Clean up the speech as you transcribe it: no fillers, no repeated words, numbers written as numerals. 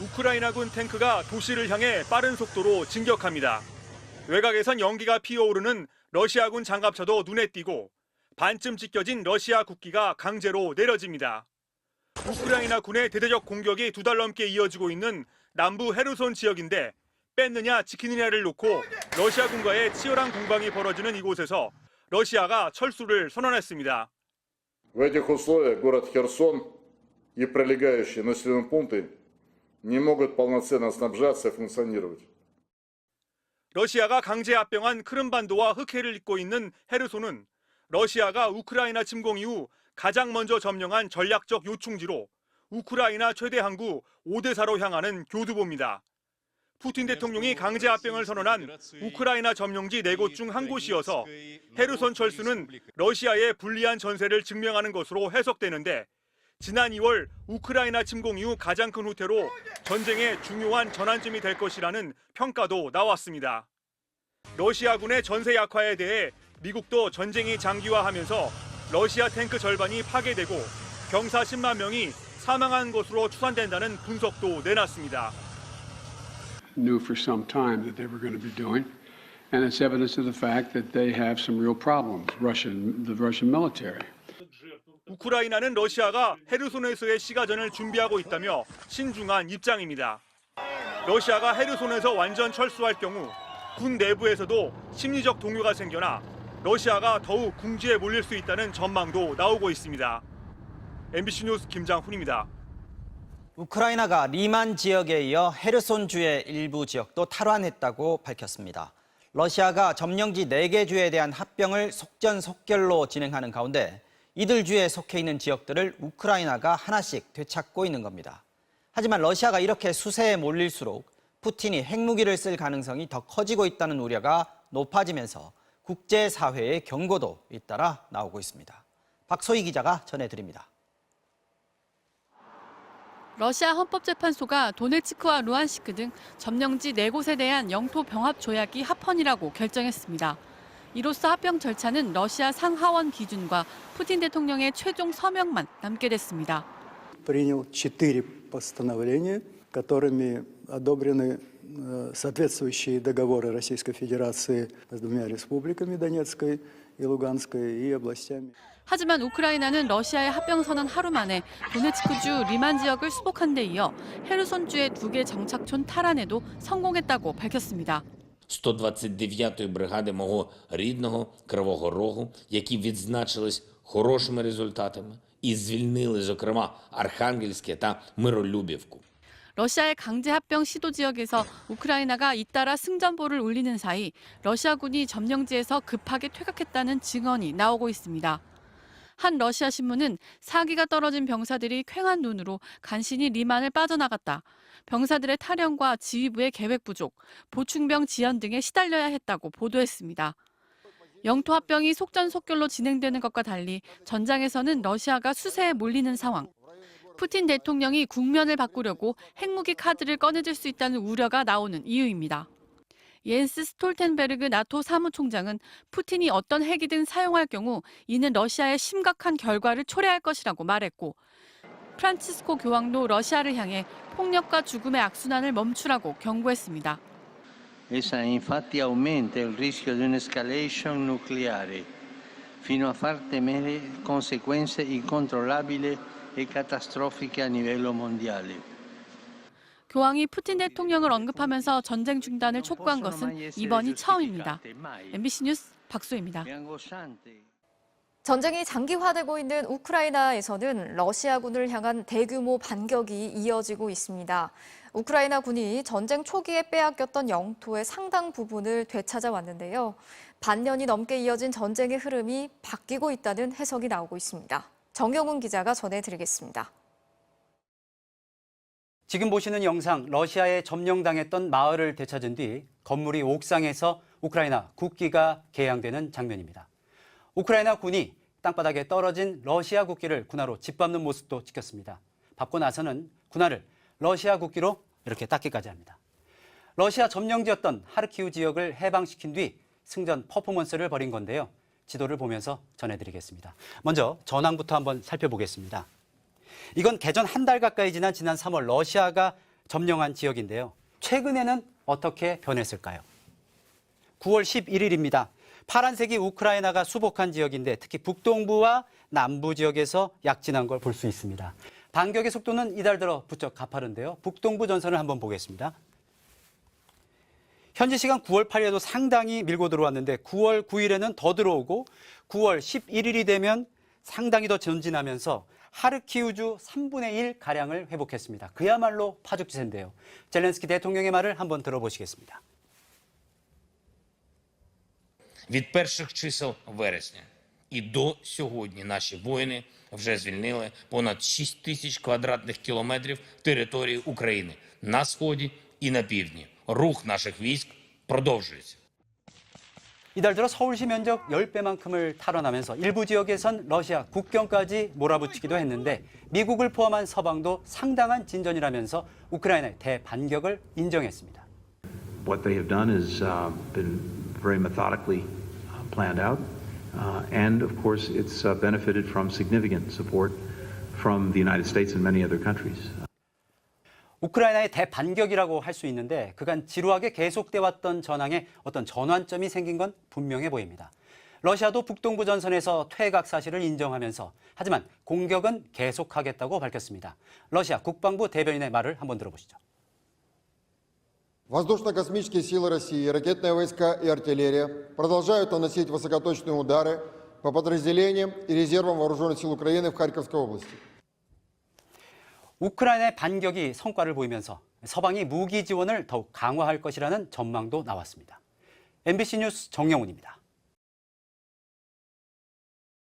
우크라이나군 탱크가 도시를 향해 빠른 속도로 진격합니다. 외곽에선 연기가 피어오르는 러시아군 장갑차도 눈에 띄고 반쯤 찢겨진 러시아 국기가 강제로 내려집니다. 우크라이나 군의 대대적 공격이 2달 넘게 이어지고 있는 남부 헤르손 지역인데 뺐느냐 지키느냐를 놓고 러시아군과의 치열한 공방이 벌어지는 이곳에서 러시아가 철수를 선언했습니다. В этих условиях город Херсон и прилегающие населенные пункты не могут полноценно снабжаться и функционировать. 러시아가 강제 합병한 크림반도와 흑해를 잇고 있는 헤르손은 러시아가 우크라이나 침공 이후 가장 먼저 점령한 전략적 요충지로 우크라이나 최대 항구 오데사로 향하는 교두보입니다. 푸틴 대통령이 강제 합병을 선언한 우크라이나 점령지 4곳 중 한 곳이어서 헤르손 철수는 러시아의 불리한 전세를 증명하는 것으로 해석되는데 지난 2월 우크라이나 침공 이후 가장 큰 후퇴로 전쟁의 중요한 전환점이 될 것이라는 평가도 나왔습니다. 러시아군의 전세 약화에 대해 미국도 전쟁이 장기화하면서 러시아 탱크 절반이 파괴되고 병사 10만 명이 사망한 것으로 추산된다는 분석도 내놨습니다. Knew for some time that they were going to be doing, and it's evidence of the fact that they have some real problems, the Russian military. 우크라이나는 러시아가 헤르손에서의 시가전을 준비하고 있다며 신중한 입장입니다. 러시아가 헤르손에서 완전 철수할 경우 군 내부에서도 심리적 동요가 생겨나 러시아가 더욱 궁지에 몰릴 수 있다는 전망도 나오고 있습니다. MBC 뉴스 김장훈입니다. 우크라이나가 리만 지역에 이어 헤르손주의 일부 지역도 탈환했다고 밝혔습니다. 러시아가 점령지 4개 주에 대한 합병을 속전속결로 진행하는 가운데 이들 주에 속해 있는 지역들을 우크라이나가 하나씩 되찾고 있는 겁니다. 하지만 러시아가 이렇게 수세에 몰릴수록 푸틴이 핵무기를 쓸 가능성이 더 커지고 있다는 우려가 높아지면서 국제사회의 경고도 잇따라 나오고 있습니다. 박소희 기자가 전해드립니다. 러시아 헌법재판소가 도네츠크와 루안시크 등 점령지 4곳에 대한 영토 병합 조약이 합헌이라고 결정했습니다. 이로써 합병 절차는 러시아 상하원 기준과 푸틴 대통령의 최종 서명만 남게 됐습니다. принял 4 постановления, которыми одобрены соответствующие договоры Российской Федерации с 2 республиками Донецкой и Луганской и областями. 하지만 우크라이나는 러시아의 합병 선언 하루 만에 도네츠크주 리만 지역을 수복한 데 이어 헤르손주의 2개 정착촌 탈환에도 성공했다고 밝혔습니다. 129-ї бригади мого рідного Кривого Рогу, які відзначились хорошими результатами і звільнили, зокрема, Архангельське та Миролюбівку. 러시아의 강제 합병 시도 지역에서 우크라이나가 잇따라 승전보를 울리는 사이 러시아군이 점령지에서 급하게 퇴각했다는 증언이 나오고 있습니다. 한 러시아 신문은 사기가 떨어진 병사들이 퀭한 눈으로 간신히 리만을 빠져나갔다. 병사들의 탈영과 지휘부의 계획 부족, 보충병 지연 등에 시달려야 했다고 보도했습니다. 영토 합병이 속전속결로 진행되는 것과 달리 전장에서는 러시아가 수세에 몰리는 상황. 푸틴 대통령이 국면을 바꾸려고 핵무기 카드를 꺼내들 수 있다는 우려가 나오는 이유입니다. 옌스 스톨텐베르그 나토 사무총장은 푸틴이 어떤 핵이든 사용할 경우 이는 러시아의 심각한 결과를 초래할 것이라고 말했고 프란치스코 교황도 러시아를 향해 폭력과 죽음의 악순환을 멈추라고 경고했습니다. Essa infatti aumenta il rischio di un'escalation nucleare fino a far temere conseguenze incontrollabili e catastrofiche a livello mondiale. 교황이 푸틴 대통령을 언급하면서 전쟁 중단을 촉구한 것은 이번이 처음입니다. MBC 뉴스 박소희입니다. 전쟁이 장기화되고 있는 우크라이나에서는 러시아군을 향한 대규모 반격이 이어지고 있습니다. 우크라이나 군이 전쟁 초기에 빼앗겼던 영토의 상당 부분을 되찾아왔는데요. 반년이 넘게 이어진 전쟁의 흐름이 바뀌고 있다는 해석이 나오고 있습니다. 정영훈 기자가 전해드리겠습니다. 지금 보시는 영상, 러시아에 점령당했던 마을을 되찾은 뒤 건물이 옥상에서 우크라이나 국기가 개양되는 장면입니다. 우크라이나 군이 땅바닥에 떨어진 러시아 국기를 군화로 짓밟는 모습도 찍혔습니다. 밟고 나서는 군화를 러시아 국기로 이렇게 닦기까지 합니다. 러시아 점령지였던 하르키우 지역을 해방시킨 뒤 승전 퍼포먼스를 벌인 건데요. 지도를 보면서 전해드리겠습니다. 먼저 전황부터 한번 살펴보겠습니다. 이건 개전 한 달 가까이 지난 3월 러시아가 점령한 지역인데요. 최근에는 어떻게 변했을까요? 9월 11일입니다. 파란색이 우크라이나가 수복한 지역인데 특히 북동부와 남부 지역에서 약진한 걸 볼 수 있습니다. 반격의 속도는 이달 들어 부쩍 가파른데요. 북동부 전선을 한번 보겠습니다. 현지 시간 9월 8일에도 상당히 밀고 들어왔는데 9월 9일에는 더 들어오고 9월 11일이 되면 상당히 더 전진하면서 하르키우주 3분의 1가량을 회복했습니다. 그야말로 파죽지세인데요. 젤렌스키 대통령의 말을 한번 들어보시겠습니다. Від перших чисел вересня і до сьогодні наші воїни вже звільнили понад 6 тисяч квадратних кілометрів території України на сході і на півдні. Рух наших військ продовжується. 이달 들어 서울시 면적 10배만큼을 탈환하면서 일부 지역에선 러시아 국경까지 몰아붙이기도 했는데 미국을 포함한 서방도 상당한 진전이라면서 우크라이나의 대반격을 인정했습니다. What they have done has been very methodically planned out, and of course it's benefited from significant support from the United States and many other countries. 우크라이나의 대반격이라고 할 수 있는데 그간 지루하게 계속돼 왔던 전황에 어떤 전환점이 생긴 건 분명해 보입니다. 러시아도 북동부 전선에서 퇴각 사실을 인정하면서 하지만 공격은 계속하겠다고 밝혔습니다. 러시아 국방부 대변인의 말을 한번 들어보시죠. Воздушно-космические силы России, ракетные войска и артиллерия продолжают наносить высокоточные удары по подразделениям и резервам вооруженных сил Украины в Харьковской области. 우크라이나의 반격이 성과를 보이면서 서방이 무기 지원을 더욱 강화할 것이라는 전망도 나왔습니다. MBC 뉴스 정영훈입니다.